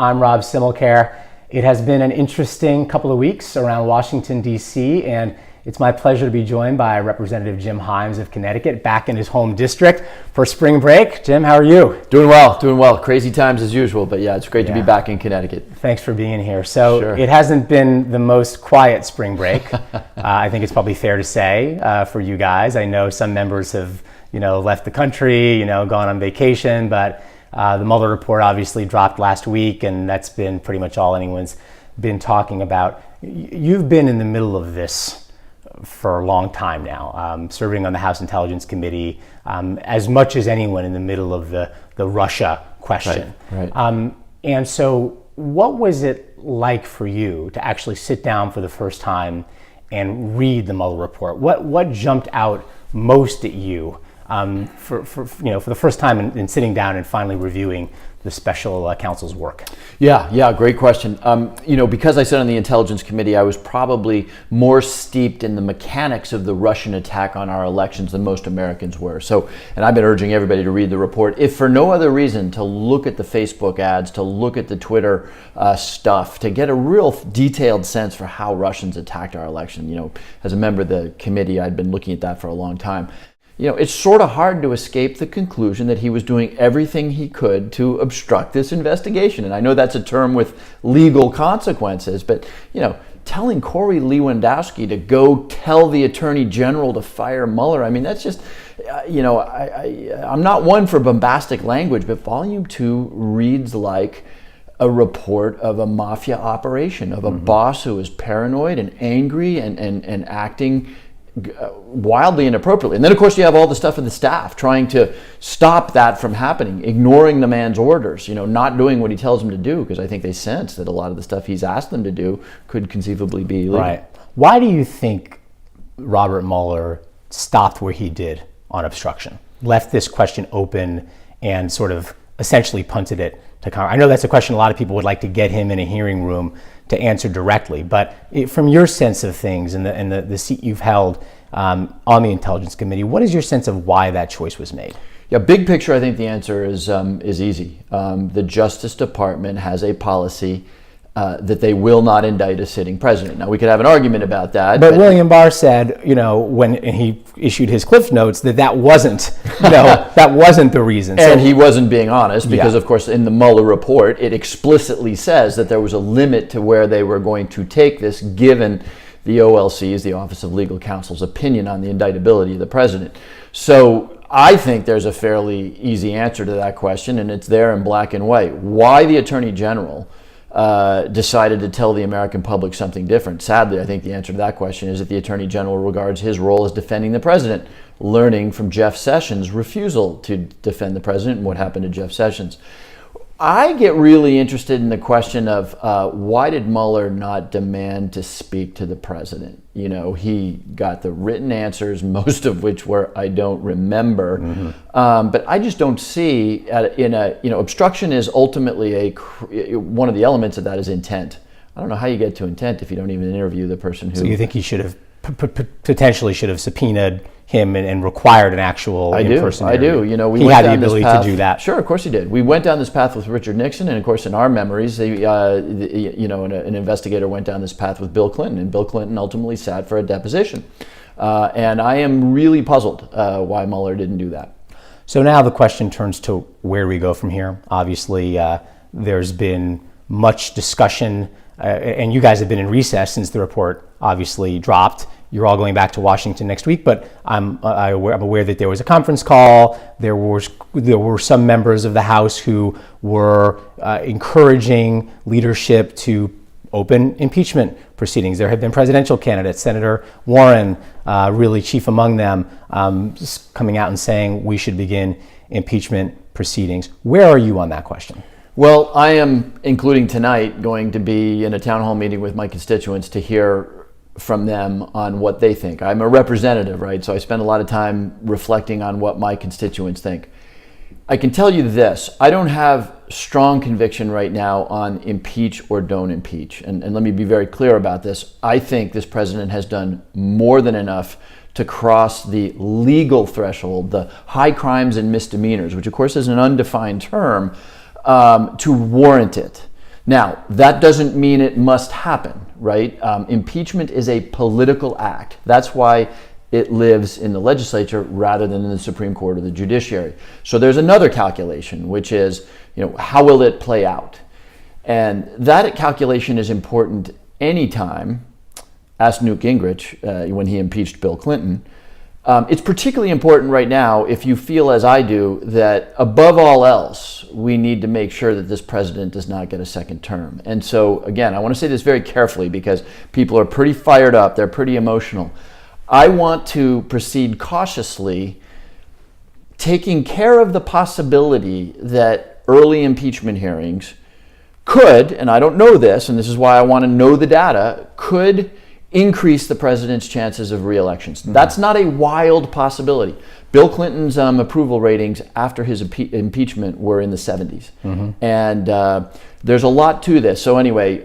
I'm Rob Similcare. It has been an interesting couple of weeks around Washington, D.C., and it's my pleasure to be joined by Representative Jim Himes of Connecticut, back in his home district for spring break. Jim, how are you? Doing well. Crazy times as usual, but yeah, it's great to be back in Connecticut. Thanks for being here. So Sure. It hasn't been the most quiet spring break. I think it's probably fair to say for you guys. I know some members have, left the country, gone on vacation, but the Mueller Report obviously dropped last week, and that's been pretty much all anyone's been talking about. You've been in the middle of this for a long time now, serving on the House Intelligence Committee, as much as anyone in the middle of the Russia question. Right. And so what was it like for you to actually sit down for the first time and read the Mueller Report? What jumped out most at you for the first time in sitting down and finally reviewing the special counsel's work? Yeah, great question. Because I sat on the Intelligence Committee, I was probably more steeped in the mechanics of the Russian attack on our elections than most Americans were. And I've been urging everybody to read the report, if for no other reason, to look at the Facebook ads, to look at the Twitter stuff, to get a real detailed sense for how Russians attacked our election. As a member of the committee, I'd been looking at that for a long time. It's sort of hard to escape the conclusion that he was doing everything he could to obstruct this investigation. And I know that's a term with legal consequences, but, telling Corey Lewandowski to go tell the Attorney General to fire Mueller, that's just, I'm not one for bombastic language, but Volume 2 reads like a report of a mafia operation, of a boss who is paranoid and angry and acting wildly inappropriately. And then, of course, you have all the stuff in the staff trying to stop that from happening, ignoring the man's orders, not doing what he tells them to do, because I think they sense that a lot of the stuff he's asked them to do could conceivably be illegal. Right. Why do you think Robert Mueller stopped where he did on obstruction, left this question open, and sort of essentially punted it to Congress? I know that's a question a lot of people would like to get him in a hearing room to answer directly, but from your sense of things and the seat you've held on the Intelligence Committee, what is your sense of why that choice was made? Yeah, big picture, I think the answer is easy. The Justice Department has a policy that they will not indict a sitting president. Now, we could have an argument about that. But William Barr said, when he issued his Cliff Notes, that wasn't, that wasn't the reason. And he wasn't being honest because, of course, in the Mueller report, it explicitly says that there was a limit to where they were going to take this, given the OLC's, the Office of Legal Counsel's, opinion on the indictability of the president. So I think there's a fairly easy answer to that question, and it's there in black and white. Why the Attorney General decided to tell the American public something different? Sadly, I think the answer to that question is that the Attorney General regards his role as defending the president, learning from Jeff Sessions' refusal to defend the president and what happened to Jeff Sessions. I get really interested in the question of why did Mueller not demand to speak to the president? He got the written answers, most of which were I don't remember. But I just don't see obstruction is ultimately one of the elements of that is intent. I don't know how you get to intent if you don't even interview the person who. So you think he should have potentially should have subpoenaed him and required an actual in-person interview? I do. We he went had down the ability this path. to do that. Sure, of course he did. We went down this path with Richard Nixon, and of course, in our memories, an investigator went down this path with Bill Clinton, and Bill Clinton ultimately sat for a deposition. And I am really puzzled why Mueller didn't do that. So now the question turns to where we go from here. Obviously, there's been much discussion, and you guys have been in recess since the report obviously dropped. You're all going back to Washington next week, but I'm aware that there was a conference call. There were some members of the House who were encouraging leadership to open impeachment proceedings. There have been presidential candidates, Senator Warren, really chief among them, coming out and saying we should begin impeachment proceedings. Where are you on that question? Well, I am, including tonight, going to be in a town hall meeting with my constituents to hear from them on what they think. I'm a representative, right? So I spend a lot of time reflecting on what my constituents think. I can tell you this, I don't have strong conviction right now on impeach or don't impeach. And let me be very clear about this. I think this president has done more than enough to cross the legal threshold, the high crimes and misdemeanors, which of course is an undefined term, to warrant it. Now, that doesn't mean it must happen, right? Impeachment is a political act. That's why it lives in the legislature rather than in the Supreme Court or the judiciary. So there's another calculation, which is, how will it play out? And that calculation is important anytime. Ask Newt Gingrich when he impeached Bill Clinton. It's particularly important right now if you feel, as I do, that above all else, we need to make sure that this president does not get a second term. And so, again, I want to say this very carefully because people are pretty fired up. They're pretty emotional. I want to proceed cautiously, taking care of the possibility that early impeachment hearings could, and I don't know this, and this is why I want to know the data, could increase the president's chances of re-elections. That's not a wild possibility. Bill Clinton's approval ratings after his impeachment were in the 70s. And there's a lot to this. So anyway,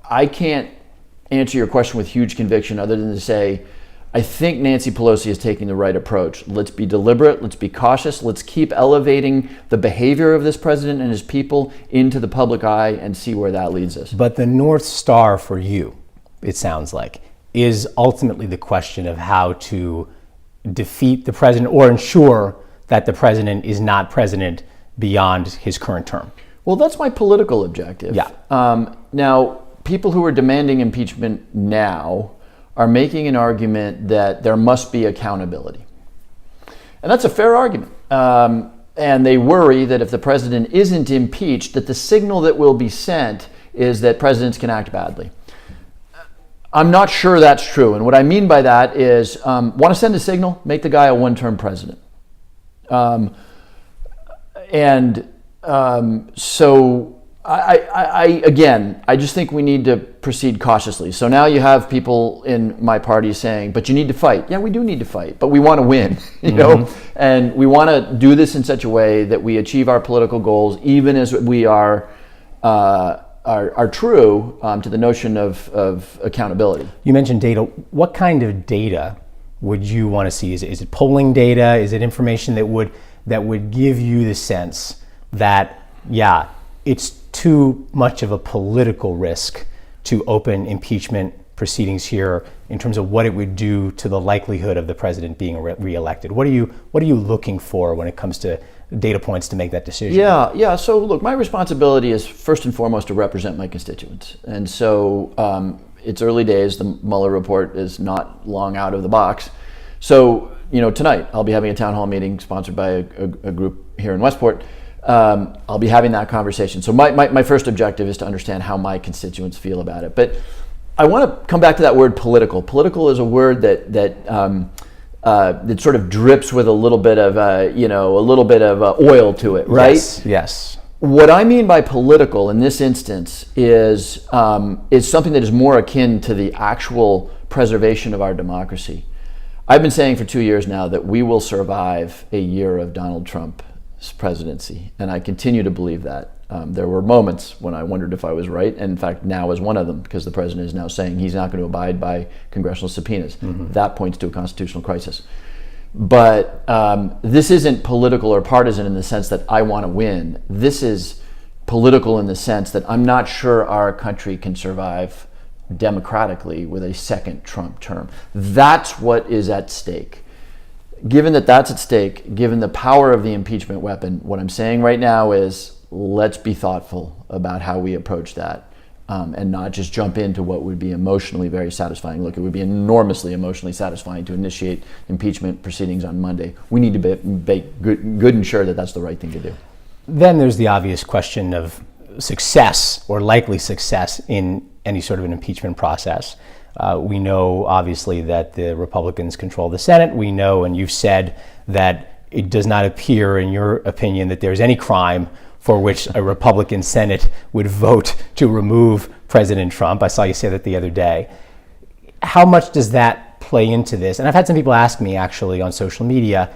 I can't answer your question with huge conviction other than to say, I think Nancy Pelosi is taking the right approach. Let's be deliberate, let's be cautious, let's keep elevating the behavior of this president and his people into the public eye and see where that leads us. But the North Star for you, it sounds like, is ultimately the question of how to defeat the president or ensure that the president is not president beyond his current term. Well, that's my political objective. Yeah. Now, people who are demanding impeachment now are making an argument that there must be accountability. And that's a fair argument. And they worry that if the president isn't impeached, that the signal that will be sent is that presidents can act badly. I'm not sure that's true. And what I mean by that is, want to send a signal, make the guy a one-term president. So I just think we need to proceed cautiously. So now you have people in my party saying, but you need to fight. Yeah, we do need to fight, but we want to win, you know? And we want to do this in such a way that we achieve our political goals, even as we are true to the notion of accountability. You mentioned data. What kind of data would you want to see? Is it polling data? Is it information that would give you the sense that, yeah, it's too much of a political risk to open impeachment proceedings here in terms of what it would do to the likelihood of the president being reelected? What are you looking for when it comes to data points to make that decision? Yeah. So look, my responsibility is first and foremost to represent my constituents. And so it's early days. The Mueller Report is not long out of the box. So, tonight I'll be having a town hall meeting sponsored by a group here in Westport. I'll be having that conversation. So my first objective is to understand how my constituents feel about it. But I want to come back to that word political. Political is a word that sort of drips with a little bit of oil to it, right? Yes. What I mean by political in this instance is something that is more akin to the actual preservation of our democracy. I've been saying for 2 years now that we will survive a year of Donald Trump's presidency, and I continue to believe that. There were moments when I wondered if I was right, and in fact now is one of them, because the president is now saying he's not going to abide by congressional subpoenas. That points to a constitutional crisis. But this isn't political or partisan in the sense that I want to win. This is political in the sense that I'm not sure our country can survive democratically with a second Trump term. That's what is at stake. Given that that's at stake, given the power of the impeachment weapon, what I'm saying right now is let's be thoughtful about how we approach that and not just jump into what would be emotionally very satisfying. Look, it would be enormously emotionally satisfying to initiate impeachment proceedings on Monday. We need to be good and sure that that's the right thing to do. Then there's the obvious question of success or likely success in any sort of an impeachment process. We know, obviously, that the Republicans control the Senate. We know, and you've said, that it does not appear, in your opinion, that there's any crime for which a Republican Senate would vote to remove President Trump. I saw you say that the other day. How much does that play into this? And I've had some people ask me, actually, on social media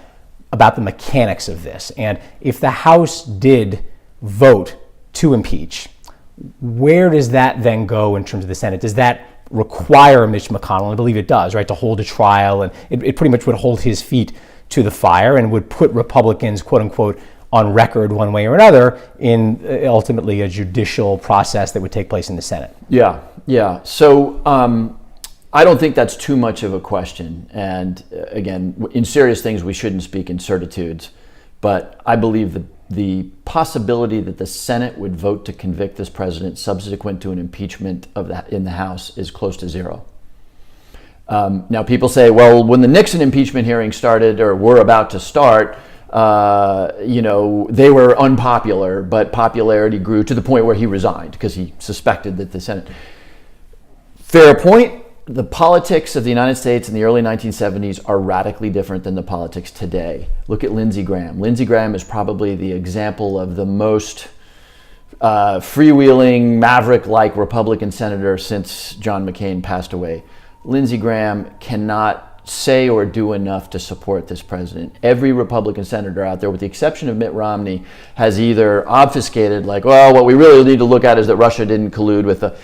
about the mechanics of this. And if the House did vote to impeach, where does that then go in terms of the Senate? Does that require Mitch McConnell, I believe it does, right, to hold a trial, and it pretty much would hold his feet to the fire and would put Republicans, quote unquote, on record one way or another in ultimately a judicial process that would take place in the Senate. Yeah. So I don't think that's too much of a question. And again, in serious things, we shouldn't speak in certitudes. But I believe the possibility that the Senate would vote to convict this president subsequent to an impeachment in the House is close to zero. Now, people say, well, when the Nixon impeachment hearings started or were about to start, they were unpopular, but popularity grew to the point where he resigned because he suspected that the Senate. Fair point. The politics of the United States in the early 1970s are radically different than the politics today. Look at Lindsey Graham. Lindsey Graham is probably the example of the most freewheeling, maverick-like Republican senator since John McCain passed away. Lindsey Graham cannot say or do enough to support this president. Every Republican senator out there, with the exception of Mitt Romney, has either obfuscated, like, well, what we really need to look at is that Russia didn't collude with the...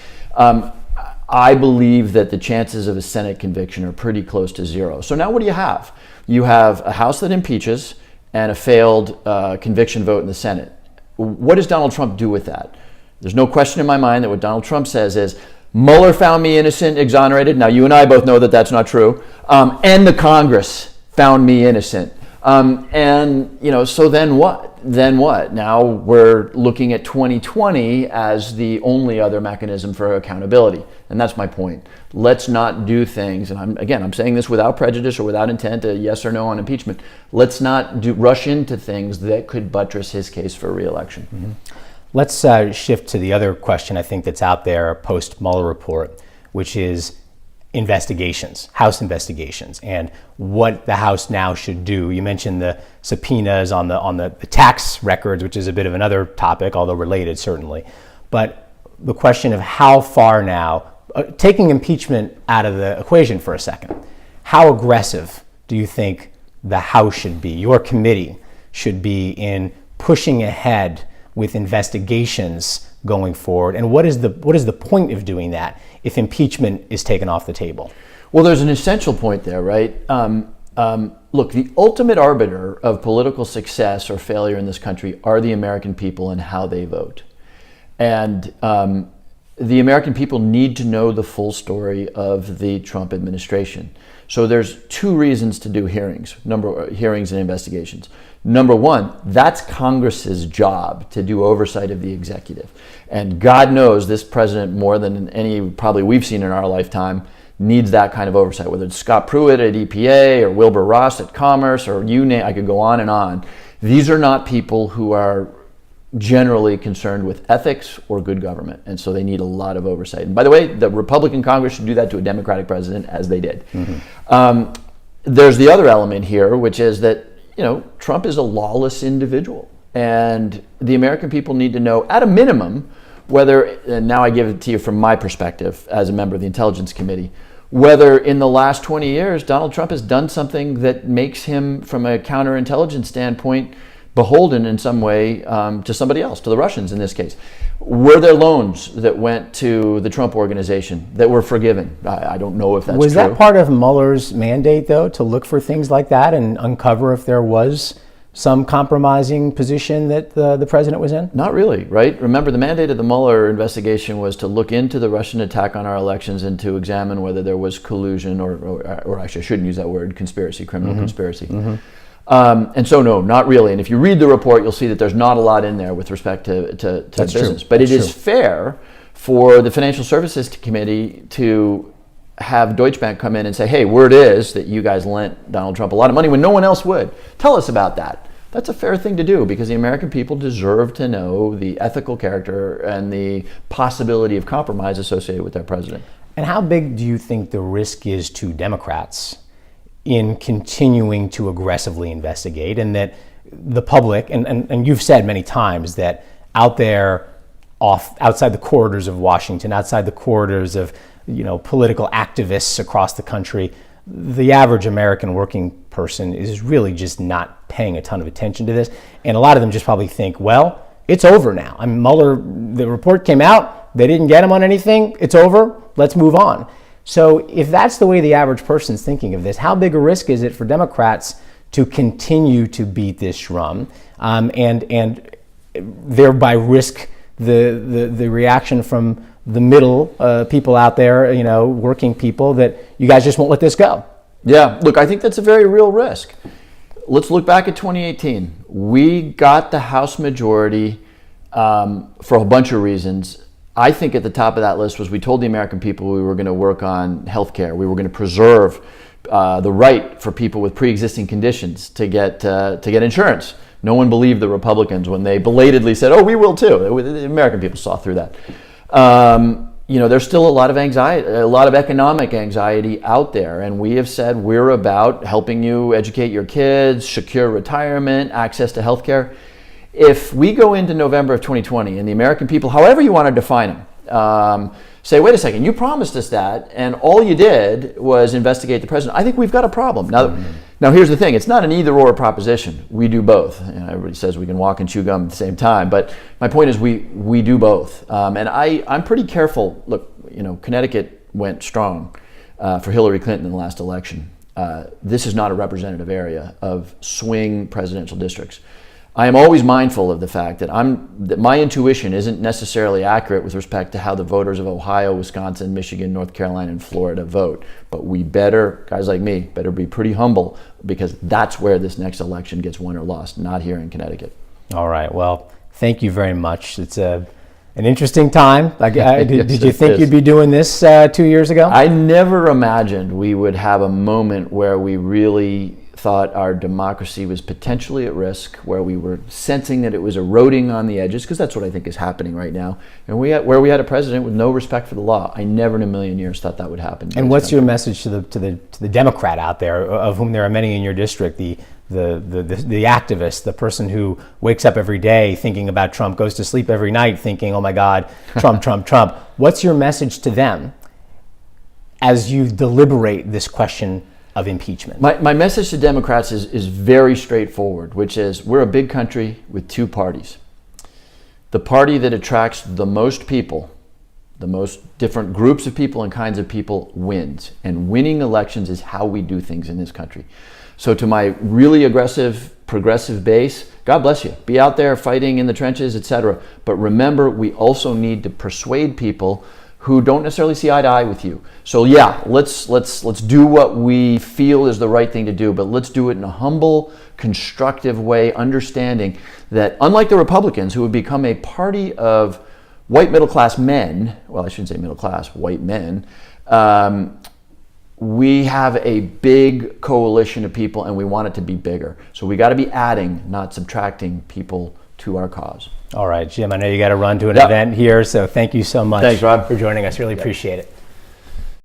I believe that the chances of a Senate conviction are pretty close to zero. So now what do you have? You have a House that impeaches and a failed conviction vote in the Senate. What does Donald Trump do with that? There's no question in my mind that what Donald Trump says is, Mueller found me innocent, exonerated. Now, you and I both know that that's not true. And the Congress found me innocent. So then what? Now we're looking at 2020 as the only other mechanism for accountability. And that's my point. Let's not do things, and I'm saying this without prejudice or without intent, a yes or no on impeachment. Let's not rush into things that could buttress his case for re-election. Mm-hmm. Let's shift to the other question I think that's out there post-Mueller report, which is investigations, House investigations, and what the House now should do. You mentioned the subpoenas on the tax records, which is a bit of another topic, although related certainly. But the question of how far now, taking impeachment out of the equation for a second, how aggressive do you think the House should be, your committee should be in pushing ahead with investigations going forward? And what is the point of doing that if impeachment is taken off the table? Well, there's an essential point there, right? Look, the ultimate arbiter of political success or failure in this country are the American people and how they vote. And the American people need to know the full story of the Trump administration. So there's two reasons to do hearings and investigations. Number one, that's Congress's job to do oversight of the executive. And God knows this president, more than any probably we've seen in our lifetime, needs that kind of oversight, whether it's Scott Pruitt at EPA or Wilbur Ross at Commerce or you name, I could go on and on. These are not people who are generally concerned with ethics or good government, and so they need a lot of oversight. And by the way, the Republican Congress should do that to a Democratic president, as they did. Mm-hmm. There's the other element here, which is that Trump is a lawless individual, and the American people need to know, at a minimum, whether, and now I give it to you from my perspective as a member of the Intelligence Committee, whether in the last 20 years Donald Trump has done something that makes him, from a counterintelligence standpoint, beholden in some way to somebody else, to the Russians in this case. Were there loans that went to the Trump organization that were forgiven? I don't know if that's true. Was that part of Mueller's mandate, though, to look for things like that and uncover if there was some compromising position that the president was in? Not really, right? Remember, the mandate of the Mueller investigation was to look into the Russian attack on our elections and to examine whether there was collusion or actually I shouldn't use that word, conspiracy, criminal conspiracy. Mm-hmm. And so, no, not really. And if you read the report, you'll see that there's not a lot in there with respect to That's business. True. But That's it is fair for the Financial Services Committee to have Deutsche Bank come in and say, hey, word is that you guys lent Donald Trump a lot of money when no one else would. Tell us about that. That's a fair thing to do because the American people deserve to know the ethical character and the possibility of compromise associated with their president. And how big do you think the risk is to Democrats in continuing to aggressively investigate, and that the public, and you've said many times that out there outside the corridors of Washington, outside the corridors of political activists across the country, the average American working person is really just not paying a ton of attention to this. And a lot of them just probably think, well, it's over now. I mean, Mueller, the report came out, they didn't get him on anything, it's over, let's move on. So if that's the way the average person's thinking of this, how big a risk is it for Democrats to continue to beat this drum? and thereby risk the reaction from the middle people out there, working people, that you guys just won't let this go? Yeah, look, I think that's a very real risk. Let's look back at 2018. We got the House majority for a bunch of reasons. I think at the top of that list was we told the American people we were going to work on health care. We were going to preserve the right for people with pre-existing conditions to get insurance. No one believed the Republicans when they belatedly said, "Oh, we will too." The American people saw through that. There's still a lot of anxiety, a lot of economic anxiety out there, and we have said we're about helping you educate your kids, secure retirement, access to health care. If we go into November of 2020 and the American people, however you want to define them, say, wait a second, you promised us that, and all you did was investigate the president, I think we've got a problem. Now here's the thing, it's not an either-or proposition. We do both. Everybody says we can walk and chew gum at the same time, but my point is we do both. And I'm pretty careful. Look, Connecticut went strong for Hillary Clinton in the last election. This is not a representative area of swing presidential districts. I am always mindful of the fact that my intuition isn't necessarily accurate with respect to how the voters of Ohio, Wisconsin, Michigan, North Carolina, and Florida vote. But we guys like me, better be pretty humble, because that's where this next election gets won or lost, not here in Connecticut. All right. Well, thank you very much. It's an interesting time. Did you think you'd be doing this 2 years ago? I never imagined we would have a moment where we really thought our democracy was potentially at risk, where we were sensing that it was eroding on the edges, because that's what I think is happening right now, and where we had a president with no respect for the law. I never in a million years thought that would happen. And what's your message to the Democrat out there, of whom there are many in your district, the activist, the person who wakes up every day thinking about Trump, goes to sleep every night thinking, oh my God, Trump, Trump, Trump? What's your message to them as you deliberate this question of impeachment? My message to Democrats is very straightforward, which is we're a big country with two parties. The party that attracts the most people, the most different groups of people and kinds of people, wins. And winning elections is how we do things in this country. So to my really aggressive, progressive base, God bless you. Be out there fighting in the trenches, etc. But remember, we also need to persuade people who don't necessarily see eye to eye with you. So yeah, let's do what we feel is the right thing to do, but let's do it in a humble, constructive way, understanding that unlike the Republicans, who have become a party of white middle-class men, well, I shouldn't say middle-class, white men, we have a big coalition of people, and we want it to be bigger. So we got to be adding, not subtracting people to our cause. All right, Jim, I know you got to run to an event here, so thank you so much. Thanks, Rob. For joining us. Really appreciate it.